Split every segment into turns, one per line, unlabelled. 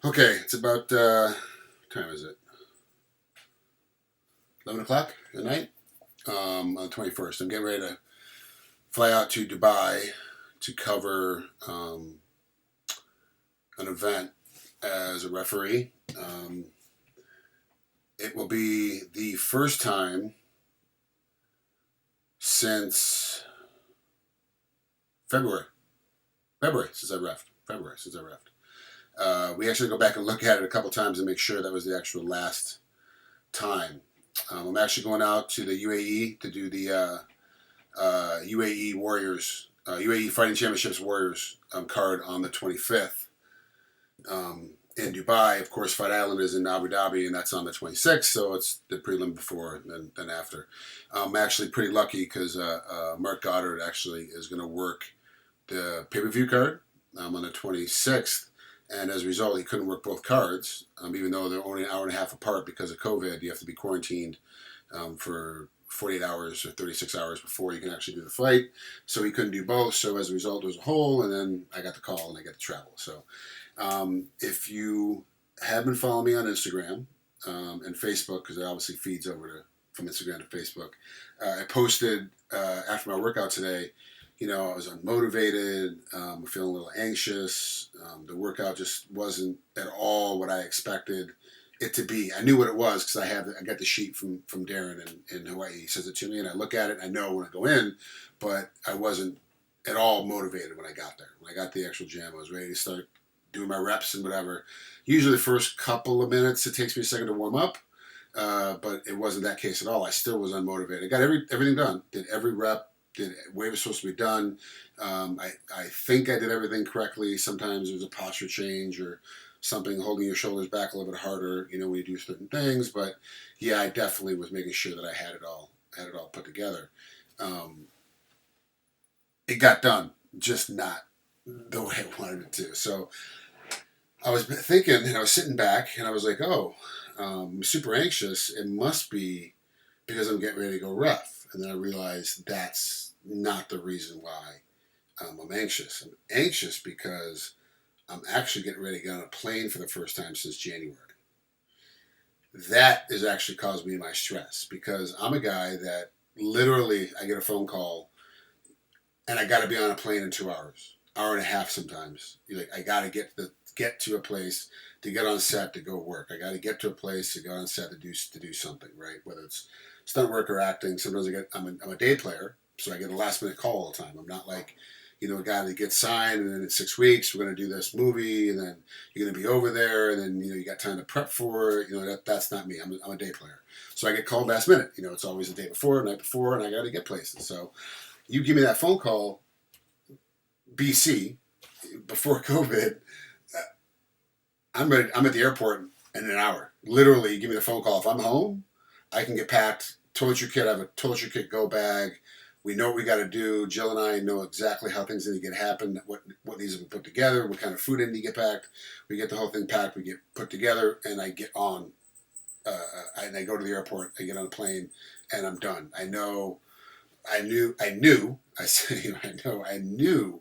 Okay, it's about what time is it? 11 o'clock at night. On the 21st. I'm getting ready to fly out to Dubai to cover an event as a referee. It will be the first time since February. February since I refed. February since I refed. We actually go back and look at it a couple times and make sure that was the actual last time. I'm actually going out to the UAE to do the UAE Warriors, UAE Fighting Championships Warriors card on the 25th. In Dubai, of course, Fight Island is in Abu Dhabi, and that's on the 26th, so it's the prelim before and then after. I'm actually pretty lucky because Mark Goddard actually is going to work the pay-per-view card on the 26th, and as a result, he couldn't work both cards, even though they're only an hour and a half apart because of COVID. You have to be quarantined for 48 hours or 36 hours before you can actually do the fight. So he couldn't do both. So as a result, there was a hole, and then I got the call and I got to travel. So if you have been following me on Instagram and Facebook, because it obviously feeds over from Instagram to Facebook, I posted after my workout today. I was unmotivated, feeling a little anxious. The workout just wasn't at all what I expected it to be. I knew what it was because I got the sheet from Darren in Hawaii. He says it to me, and I look at it, and I know when I go in, but I wasn't at all motivated when I got there. When I got to the actual gym, I was ready to start doing my reps and whatever. Usually the first couple of minutes, it takes me a second to warm up, but it wasn't that case at all. I still was unmotivated. I got everything done, did every rep, did way it was supposed to be done. I think I did everything correctly. Sometimes there's a posture change or something holding your shoulders back a little bit harder, when you do certain things. But yeah, I definitely was making sure that I had it all put together. It got done, just not the way I wanted it to. So I was thinking, and I was sitting back, and I was like, oh, I'm super anxious. It must be because I'm getting ready to go ref. And then I realized that's not the reason why I'm anxious. I'm anxious because I'm actually getting ready to get on a plane for the first time since January. That is actually caused me my stress because I'm a guy that literally I get a phone call and I got to be on a plane in 2 hours, hour and a half sometimes. I got to get to a place to get on set to go work. I got to get to a place to go on set to do something, right? Whether it's stunt work or acting. Sometimes I'm a day player, so I get a last minute call all the time. I'm not like, a guy that gets signed and then in 6 weeks we're going to do this movie and then you're going to be over there and then you got time to prep for it. That's not me. I'm a day player, so I get called last minute. It's always the day before, night before, and I got to get places. So you give me that phone call, BC, before COVID. I'm ready. I'm at the airport in an hour. Literally, you give me the phone call. If I'm home, I can get packed. Toiletry kit. I have a toiletry kit go bag. We know what we got to do. Jill and I know exactly how things need to get happen. What needs to be put together. What kind of food need to get packed. We get the whole thing packed. We get put together, and I get on. And I go to the airport. I get on a plane, and I'm done. I know. I knew. I say. I knew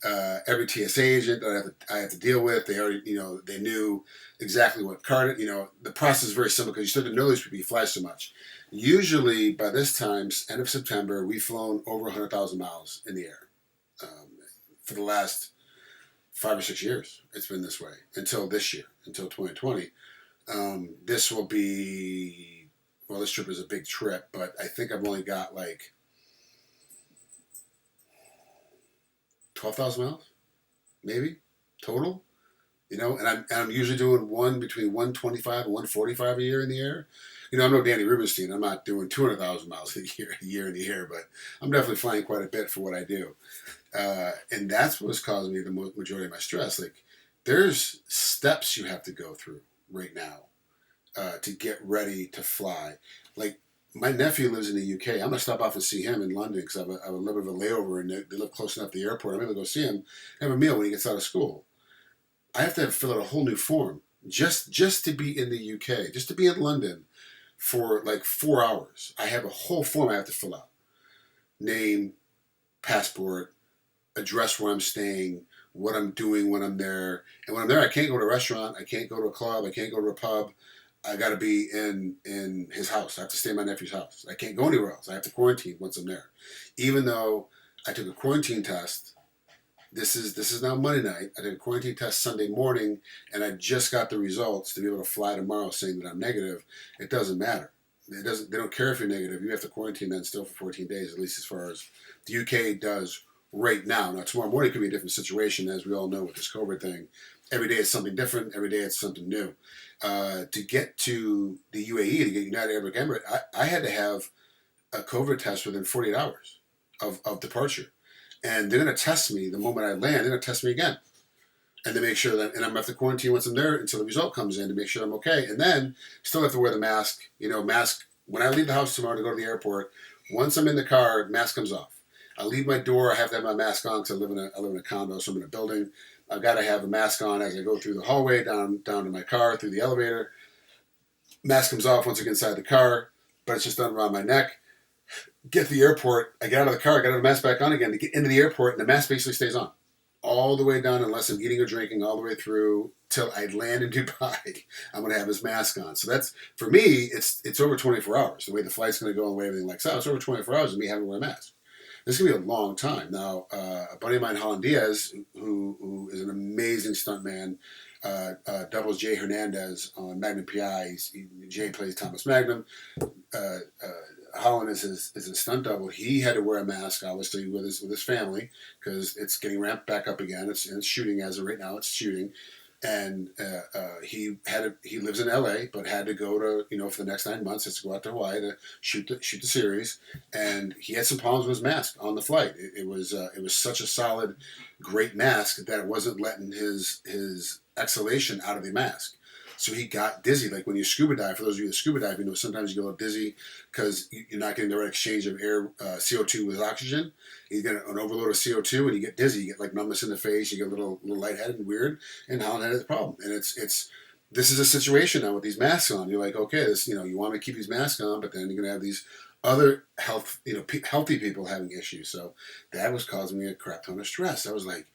every TSA agent that I have to deal with. They already, they knew exactly what card. The process is very simple because you still have to know these people. You fly so much. Usually, by this time, end of September, we've flown over 100,000 miles in the air. For the last 5 or 6 years, it's been this way until this year, until 2020. This will be, this trip is a big trip, but I think I've only got like 12,000 miles, maybe total. And I'm usually doing one between 125 and 145 a year in the air. I'm no Danny Rubenstein. I'm not doing 200,000 miles a year in the air, but I'm definitely flying quite a bit for what I do. And that's what's causing me the majority of my stress. Like, there's steps you have to go through right now to get ready to fly. Like, my nephew lives in the UK. I'm going to stop off and see him in London because I have a little bit of a layover and they live close enough to the airport. I'm able to go see him, have a meal when he gets out of school. I have to fill out a whole new form just to be in the UK, just to be in London for like 4 hours. I have a whole form I have to fill out. Name, passport, address where I'm staying, what I'm doing when I'm there. And when I'm there, I can't go to a restaurant, I can't go to a club, I can't go to a pub. I got to be in his house. I have to stay in my nephew's house. I can't go anywhere else. I have to quarantine once I'm there. Even though I took a quarantine test, this is now Monday night. I did a quarantine test Sunday morning, and I just got the results to be able to fly tomorrow, saying that I'm negative. It doesn't matter. It doesn't. They don't care if you're negative. You have to quarantine then still for 14 days, at least as far as the UK does right now. Now tomorrow morning could be a different situation, as we all know with this COVID thing. Every day it's something different. Every day it's something new. To get to the UAE, to get United Arab Emirates, I had to have a COVID test within 48 hours of departure. And they're going to test me the moment I land. They're going to test me again. And to make sure that, and I'm going to have to quarantine once I'm there until the result comes in to make sure I'm okay. And then still have to wear the mask. Mask, when I leave the house tomorrow to go to the airport, once I'm in the car, mask comes off. I leave my door, I have to have my mask on because I live in a condo, so I'm in a building. I've got to have a mask on as I go through the hallway, down to my car, through the elevator. Mask comes off once I get inside the car, but it's just done around my neck. Get to the airport, I get out of the car, I got to have the mask back on again to get into the airport, and the mask basically stays on all the way down unless I'm eating or drinking, all the way through till I land in Dubai. I'm going to have this mask on. So that's, for me, it's over 24 hours. The way the flight's going to go and the way everything like that, it's over 24 hours of me having to wear a mask. This is going to be a long time. Now, a buddy of mine, Holland Diaz, who is an amazing stuntman, doubles Jay Hernandez on Magnum PI. Jay plays Thomas Magnum. Holland is his stunt double. He had to wear a mask, obviously, with his family because it's getting ramped back up again. It's shooting as of right now. It's shooting, and he lives in LA, but had to go to for the next 9 months. Has to go out to Hawaii to shoot the series, and he had some problems with his mask on the flight. It was such a solid, great mask that it wasn't letting his exhalation out of the mask. So he got dizzy. Like when you scuba dive, for those of you that scuba dive, sometimes you get a little dizzy because you're not getting the right exchange of air, CO2 with oxygen. You get an overload of CO2 and you get dizzy. You get like numbness in the face. You get a little lightheaded and weird. And Holland had the problem. And this is a situation now with these masks on. You're like, okay, you want me to keep these masks on, but then you're going to have these other healthy people having issues. So that was causing me a crap ton of stress. I was like,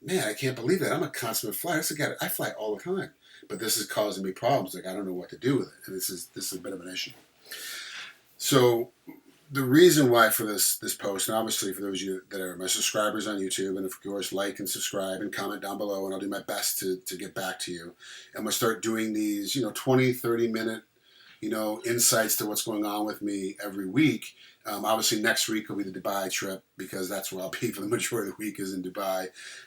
man, I can't believe that. I'm a consummate flyer. I fly all the time. But this is causing me problems. Like I don't know what to do with it, and this is a bit of an issue. So the reason why for this post, and obviously for those of you that are my subscribers on YouTube, and of course like and subscribe and comment down below, and I'll do my best to get back to you. I'm gonna start doing these 20, 30-minute insights to what's going on with me every week. Obviously, next week will be the Dubai trip because that's where I'll be for the majority of the week is in Dubai.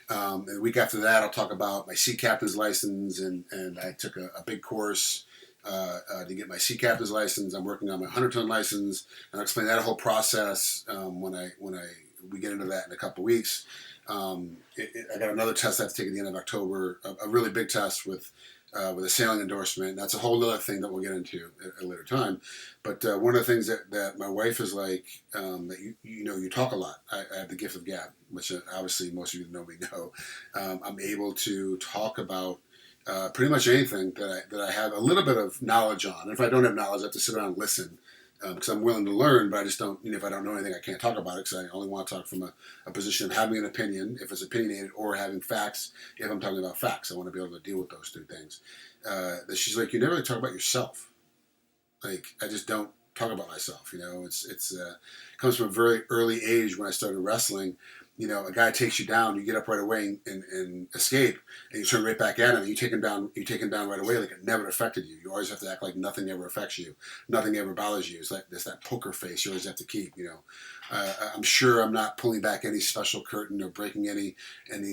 And the week after that, I'll talk about my sea captain's license, and I took a big course to get my sea captain's license. I'm working on my 100-ton license, and I'll explain that whole process when we get into that in a couple weeks. I got another test I have to take at the end of October, a really big test with a sailing endorsement. That's a whole other thing that we'll get into at a later time. But one of the things that my wife is like, that you talk a lot. I have the gift of gab, which obviously most of you that know me know. I'm able to talk about pretty much anything that I have a little bit of knowledge on. And if I don't have knowledge, I have to sit around and listen. Because I'm willing to learn, but I just don't, if I don't know anything, I can't talk about it because I only want to talk from a position of having an opinion, if it's opinionated, or having facts, if I'm talking about facts. I want to be able to deal with those two things. She's like, you never really talk about yourself. Like, I just don't talk about myself, it comes from a very early age when I started wrestling. A guy takes you down, you get up right away and escape, and you turn right back at him, and you take him down right away like it never affected you. You always have to act like nothing ever affects you. Nothing ever bothers you. It's like there's that poker face you always have to keep, I'm sure I'm not pulling back any special curtain or breaking any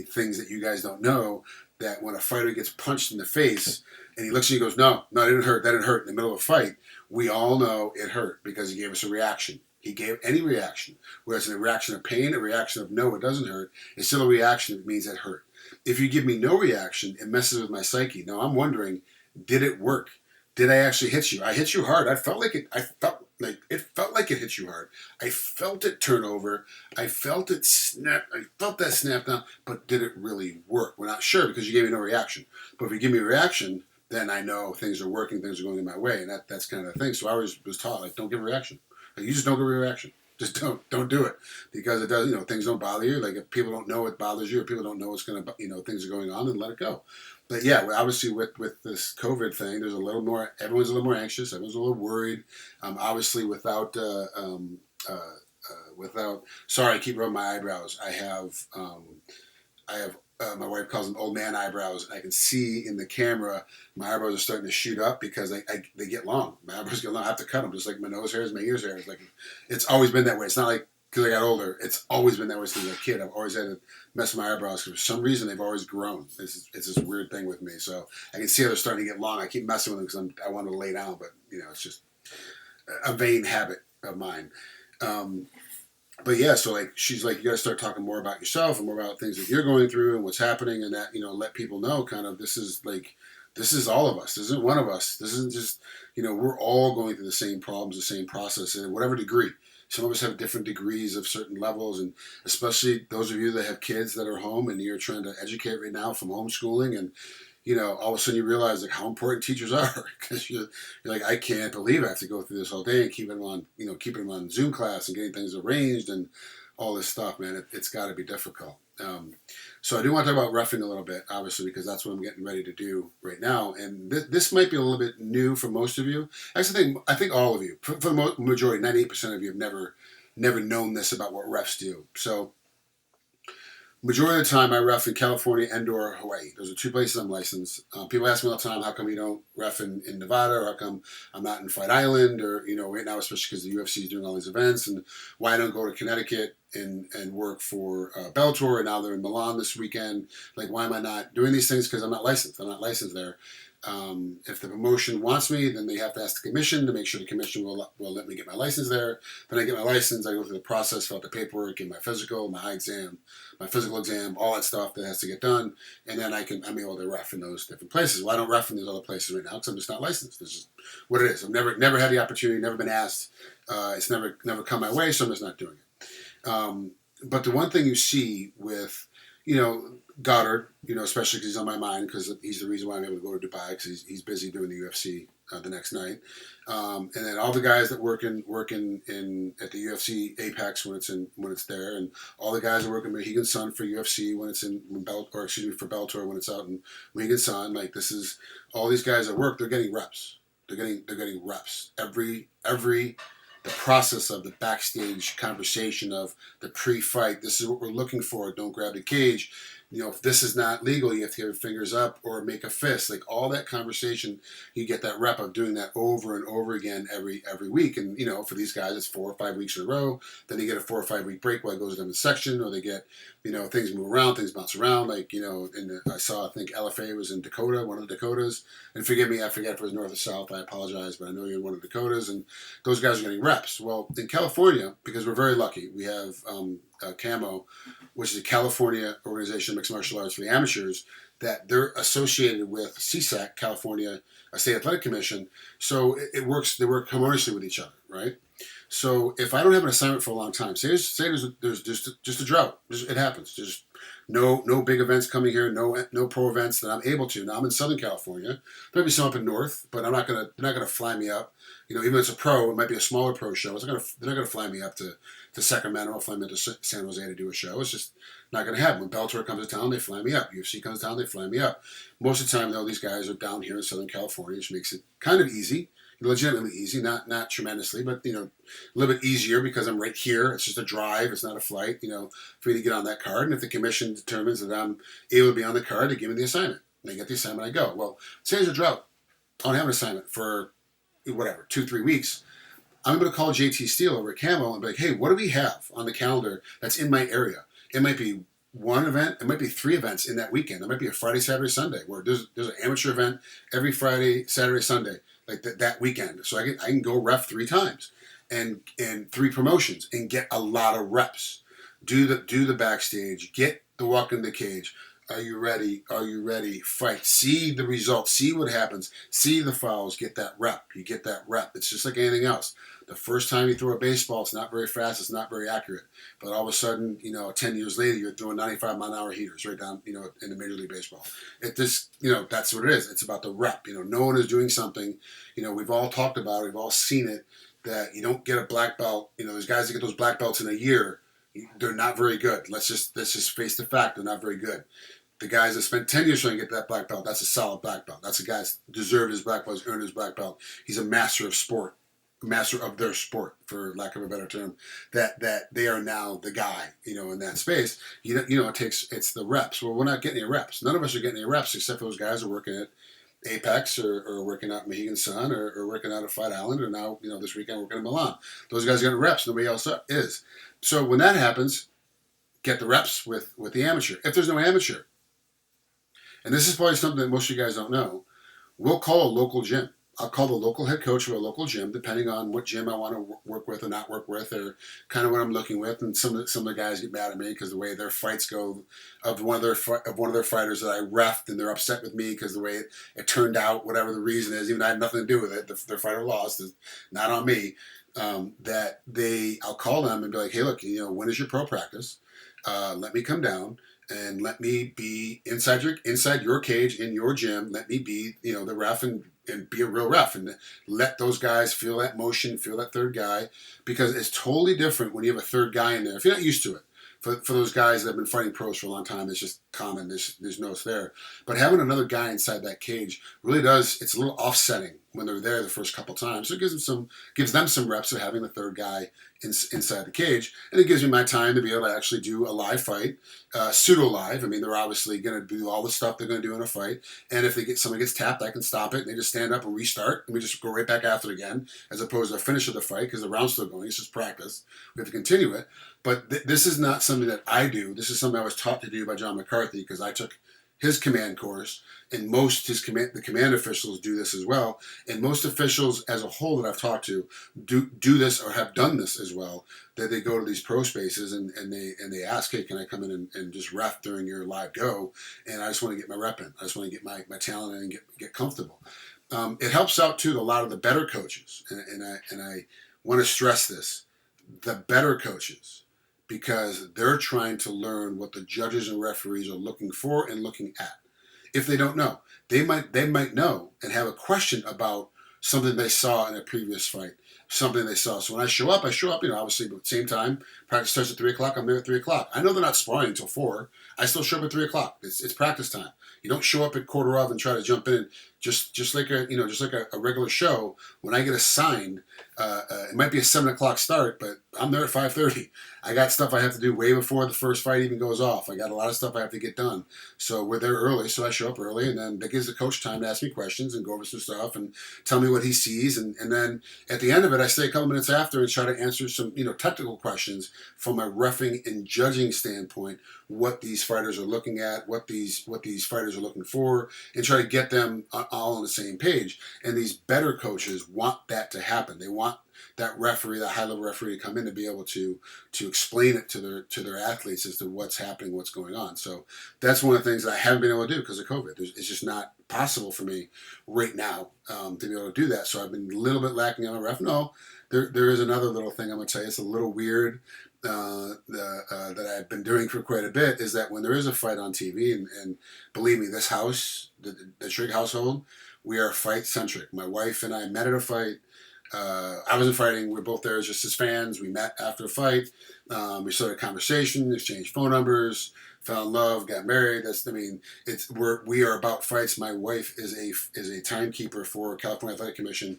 things that you guys don't know, that when a fighter gets punched in the face, and he looks at you and goes, no, that didn't hurt, in the middle of a fight, we all know it hurt because he gave us a reaction. He gave any reaction, whether it's a reaction of pain, a reaction of no, it doesn't hurt. It's still a reaction that means it hurt. If you give me no reaction, it messes with my psyche. Now I'm wondering, did it work? Did I actually hit you? I hit you hard. I felt like it hit you hard. I felt it turn over. I felt it snap. I felt that snap down. But did it really work? We're not sure because you gave me no reaction. But if you give me a reaction, then I know things are working, things are going in my way, and that's kind of the thing. So I always was taught, like, don't give a reaction. Like, you just don't give a reaction. Just don't do it, because it does. Things don't bother you. Like if people don't know it bothers you, or people don't know what's gonna, things are going on, then let it go. But yeah, obviously with this COVID thing, there's a little more. Everyone's a little more anxious. Everyone's a little worried. Obviously, without. Sorry, I keep rubbing my eyebrows. I have my wife calls them old man eyebrows. I can see in the camera my eyebrows are starting to shoot up because they get long. My eyebrows get long. I have to cut them, just like my nose hairs, my ears hairs. Like it's always been that way. It's not like because I got older. It's always been that way since I was a kid. I've always had to mess with my eyebrows because for some reason they've always grown. It's this weird thing with me. So I can see how they're starting to get long. I keep messing with them because I want to lay down, but it's just a vain habit of mine. But yeah, so like she's like, you got to start talking more about yourself and more about things that you're going through and what's happening, and that let people know kind of this is all of us. This isn't one of us. This isn't just we're all going through the same problems, the same process, in whatever degree. Some of us have different degrees of certain levels, and especially those of you that have kids that are home and you're trying to educate right now from homeschooling, and all of a sudden you realize like how important teachers are, because you're like, I can't believe I have to go through this whole day and keeping them on Zoom class and getting things arranged and all this stuff, man. It's got to be difficult. So I do want to talk about roughing a little bit, obviously, because that's what I'm getting ready to do right now. And this might be a little bit new for most of you. Actually, I think all of you, for the majority, 98% of you have never known this about what refs do. So majority of the time I ref in California and/or Hawaii. Those are two places I'm licensed. People ask me all the time, how come you don't ref in Nevada, or how come I'm not in Fight Island, or right now, especially because the UFC is doing all these events, and why I don't go to Connecticut and work for Bellator, and now they're in Milan this weekend. Like, why am I not doing these things? Because I'm not licensed. I'm not licensed there. If the promotion wants me, then they have to ask the commission to make sure the commission will let me get my license there. Then I get my license, I go through the process, fill out the paperwork, get my physical, my eye exam, my physical exam, all that stuff that has to get done, and then I'm able to ref in those different places. Well, I don't ref in those other places right now because I'm just not licensed. This is what it is. I've never had the opportunity, never been asked. It's never come my way, so I'm just not doing it. But the one thing you see with Goddard, especially because he's on my mind, because he's the reason why I'm able to go to Dubai, because he's busy doing the UFC the next night, and then all the guys that work in at the UFC Apex when it's there, and all the guys that work in Mohegan Sun for UFC for Bellator when it's out in Mohegan Sun. Like, this is all these guys that work. They're getting reps. They're getting reps every. The process of the backstage conversation of the pre-fight. This is what we're looking for. Don't grab the cage. If this is not legal, you have to get your fingers up or make a fist. Like, all that conversation, you get that rep of doing that over and over again every week. And for these guys, it's 4 or 5 weeks in a row. Then they get a 4 or 5 week break while it goes down the section, or they get things move around, things bounce around. Like I saw, I think LFA was in Dakota, one of the Dakotas. And forgive me, I forget if it was north or south. I apologize, but I know you're in one of the Dakotas, and those guys are getting reps. Well, in California, because we're very lucky, we have CAMO, which is a California organization of mixed martial arts for the amateurs, that they're associated with CSAC, California State Athletic Commission. So it works. They work harmoniously with each other, right? So if I don't have an assignment for a long time, say there's just a drought. It happens. There's no big events coming here, no pro events that I'm able to. Now I'm in Southern California. Maybe some up in North, but they're not gonna fly me up. Even if it's a pro, it might be a smaller pro show. They're not gonna fly me up to Sacramento or fly me to San Jose to do a show. It's just not gonna happen. When Bellator comes to town, they fly me up. UFC comes to town, they fly me up. Most of the time, though, these guys are down here in Southern California, which makes it kind of easy. Legitimately easy, not tremendously, but a little bit easier because I'm right here. It's just a drive. It's not a flight. For me to get on that card, and if the commission determines that I'm able to be on the card, they give me the assignment. And I get the assignment, I go. Well, say there's a drought. I don't have an assignment for whatever 2-3 weeks. I'm going to call JT Steele over at Camo and be like, hey, what do we have on the calendar that's in my area? It might be one event. It might be 3 events in that weekend. It might be a Friday, Saturday, Sunday, where there's an amateur event every Friday, Saturday, Sunday, like that weekend. So I can go ref 3 times and 3 promotions and get a lot of reps. Do the backstage, get the walk in the cage. Are you ready? Are you ready? Fight. See the results. See what happens. See the fouls. Get that rep. You get that rep. It's just like anything else. The first time you throw a baseball, it's not very fast. It's not very accurate. But all of a sudden, 10 years later, you're throwing 95-mile-an-hour heaters right down, in the Major League Baseball. It just, that's what it is. It's about the rep. No one is doing something. We've all talked about it. We've all seen it. that you don't get a black belt. You know, there's guys that get those black belts in a year. They're not very good. Let's just face the fact they're not very good. The guys that spent 10 years trying to get that black belt, that's a solid black belt. That's a guy that's deserved his black belt, he's earned his black belt. He's a master of sport, master of their sport, for lack of a better term. That they are now the guy, you know, in that space. You know, it's the reps. Well, we're not getting any reps. None of us are getting any reps except for those guys who are working at Apex or working out Mohegan Sun or working out at Fight Island, or now, you know, this weekend working in Milan. Those guys are getting reps. Nobody else is. So when that happens, get the reps with the amateur. If there's no amateur, and this is probably something that most of you guys don't know, we'll call a local gym. I'll call the local head coach of a local gym, depending on what gym I want to work with or not work with, or kind of what I'm looking with. And some of the guys get mad at me because the way their fights go, of one of their fighters that I refed, and they're upset with me because the way it turned out, whatever the reason is, even though I had nothing to do with it, their fighter lost, is not on me. I'll call them and be like, hey, look, you know, when is your pro practice? Let me come down and let me be inside your cage in your gym. Let me be, you know, the ref and be a real ref, and let those guys feel that motion, feel that third guy, because it's totally different when you have a third guy in there. If you're not used to it, for those guys that have been fighting pros for a long time, it's just common. There's no there. But having another guy inside that cage really does. It's a little offsetting when they're there the first couple times. So it gives them some reps of having the third guy inside the cage, and it gives me my time to be able to actually do a live fight, pseudo live. I mean, they're obviously going to do all the stuff they're going to do in a fight, and if someone gets tapped, I can stop it, and they just stand up and restart, and we just go right back after it again, as opposed to the finish of the fight, because the round's still going. It's just practice. We have to continue it. But this is not something that I do. This is something I was taught to do by John McCarthy, because I took his command course, and the command officials do this as well. And most officials as a whole that I've talked to do this or have done this as well. That they go to these pro spaces and they ask, hey, can I come in and just ref during your live go? And I just want to get my rep in. I just want to get my talent in and get comfortable. It helps out too a lot of the better coaches, and I want to stress this: the better coaches, because they're trying to learn what the judges and referees are looking for and looking at. If they don't know, they might know and have a question about something they saw in a previous fight, something they saw. So when I show up, you know, obviously at the same time. Practice starts at 3 o'clock. I'm there at 3 o'clock. I know they're not sparring until 4. I still show up at 3 o'clock. It's practice time. You don't show up at quarter of and try to jump in. Just like a regular show. When I get assigned, it might be a 7 o'clock start, but I'm there at 5:30. I got stuff I have to do way before the first fight even goes off. I got a lot of stuff I have to get done. So we're there early, so I show up early, and then that gives the coach time to ask me questions and go over some stuff and tell me what he sees. And then at the end of it, I stay a couple minutes after and try to answer some, you know, technical questions from a reffing and judging standpoint, what these fighters are looking at, what these fighters are looking for, and try to get them all on the same page. And these better coaches want that to happen. They want that referee, that high-level referee, to come in to be able to explain it to their athletes as to what's happening, what's going on. So that's one of the things that I haven't been able to do because of COVID. It's just not possible for me right now to be able to do that. So I've been a little bit lacking on a ref. No, there is another little thing I'm going to tell you. It's a little weird that I've been doing for quite a bit, is that when there is a fight on TV, and believe me, this house, the Trigg household, we are fight-centric. My wife and I met at a fight. I wasn't fighting. We were both there just as fans. We met after a fight. We started a conversation, exchanged phone numbers, fell in love, got married. We are about fights. My wife is a timekeeper for California Athletic Commission,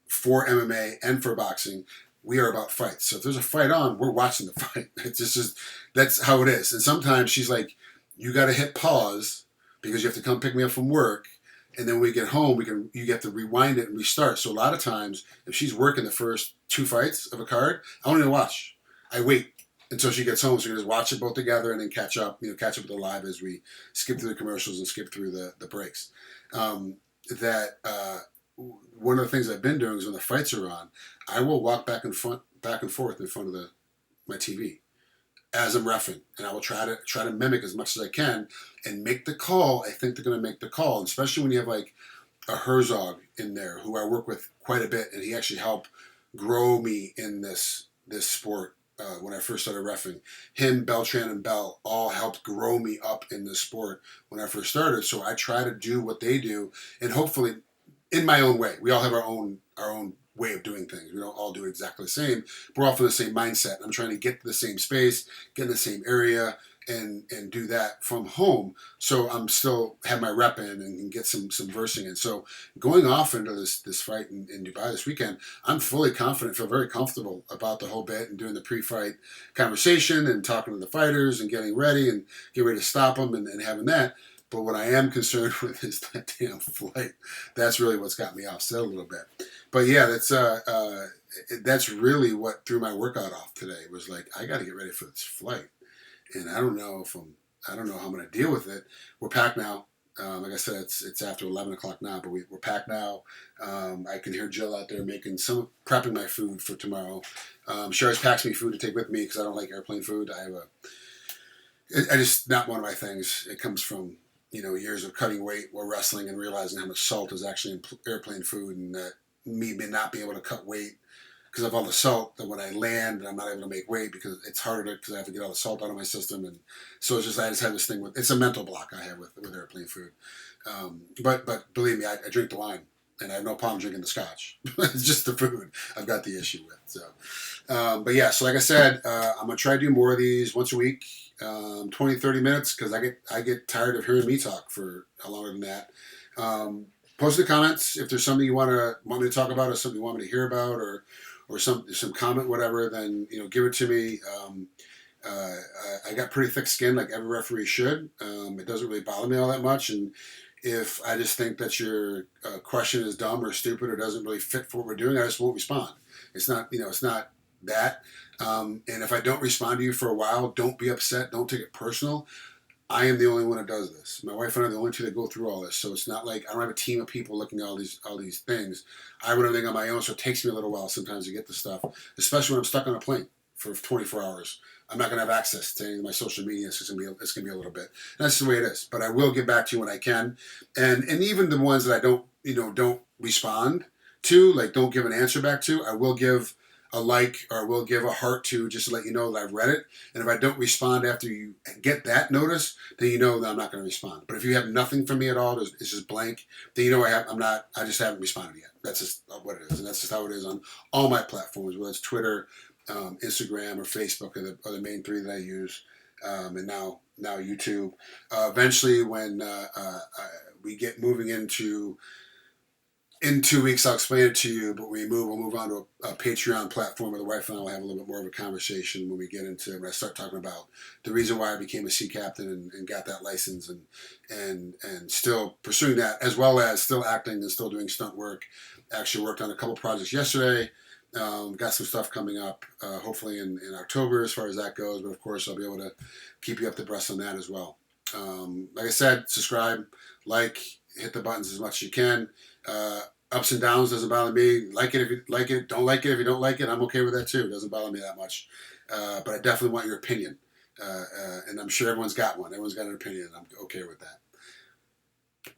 for MMA and for boxing. We are about fights. So if there's a fight on, we're watching the fight. It's just that's how it is. And sometimes she's like, you got to hit pause because you have to come pick me up from work. And then when we get home, you get to rewind it and restart. So a lot of times, if she's working the first 2 fights of a card, I don't even watch. I wait until she gets home, so we can just watch it both together and then catch up with the live as we skip through the commercials and skip through the breaks. One of the things I've been doing is when the fights are on, I will walk back and forth in front of my TV as I'm reffing, and I will try to mimic as much as I can and make the call. I think they're going to make the call, and especially when you have like a Herzog in there, who I work with quite a bit, and he actually helped grow me in this sport when I first started reffing. Him, Beltran, and Bell all helped grow me up in this sport when I first started. So I try to do what they do, and hopefully in my own way. We all have our own way of doing things. We don't all do exactly the same. But we're all from the same mindset. I'm trying to get to the same space, get in the same area, and do that from home. So I'm still have my rep in and get some versing in. So going off into this fight in Dubai this weekend, I'm fully confident, feel very comfortable about the whole bit and doing the pre-fight conversation and talking to the fighters and getting ready and get ready to stop them and having that. But what I am concerned with is that damn flight. That's really what's got me offset a little bit. But yeah, that's really what threw my workout off today. It was like, I got to get ready for this flight, and I don't know how I'm going to deal with it. We're packed now. Like I said, it's after 11 o'clock now, but we're packed now. I can hear Jill out there prepping my food for tomorrow. She always packs me food to take with me because I don't like airplane food. I just not one of my things. It comes from years of cutting weight while wrestling and realizing how much salt is actually in airplane food, and that me not being able to cut weight because of all the salt, that when I land I'm not able to make weight because it's harder because I have to get all the salt out of my system. And so it's just, I just have this thing with, it's a mental block I have with airplane food. But believe me, I drink the wine and I have no problem drinking the scotch. It's just the food I've got the issue with. So, but yeah, so like I said, I'm going to try to do more of these once a week, 20, 30 minutes, because I get tired of hearing me talk for longer than that. Post in the comments if there's something you want me to talk about, or something you want me to hear about, or some comment, whatever. Then give it to me. I got pretty thick skin, like every referee should. It doesn't really bother me all that much, and if I just think that your question is dumb or stupid or doesn't really fit for what we're doing, I just won't respond. It's not that. And if I don't respond to you for a while, don't be upset. Don't take it personal. I am the only one that does this. My wife and I are the only two that go through all this. So it's not like I don't have a team of people looking at all these things. I run everything on my own, so it takes me a little while sometimes to get the stuff, especially when I'm stuck on a plane for 24 hours. I'm not going to have access to any of my social media. It's going to be a little bit. And that's the way it is. But I will get back to you when I can. And even the ones that I don't respond to, like don't give an answer back to, I will give a like, or we'll give a heart to, just to let you know that I've read it. And if I don't respond after you get that notice, then you know that I'm not going to respond. But if you have nothing from me at all, it's just blank, then you know I just haven't responded yet. That's just what it is. And that's just how it is on all my platforms, whether it's Twitter, Instagram, or Facebook are the main three that I use. And now YouTube. Eventually, when we get moving in 2 weeks, I'll explain it to you, but we'll move on to a Patreon platform where the wife and I will have a little bit more of a conversation when I start talking about the reason why I became a sea captain and got that license, and still pursuing that, as well as still acting and still doing stunt work. Actually worked on a couple projects yesterday. Got some stuff coming up, hopefully in October as far as that goes, but of course I'll be able to keep you up to breast on that as well. Like I said, subscribe, like, hit the buttons as much as you can. Ups and downs doesn't bother me. Like it if you like it, don't like it if you don't like it. I'm okay with that too. It doesn't bother me that much. But I definitely want your opinion. And I'm sure everyone's got one. Everyone's got an opinion. I'm okay with that.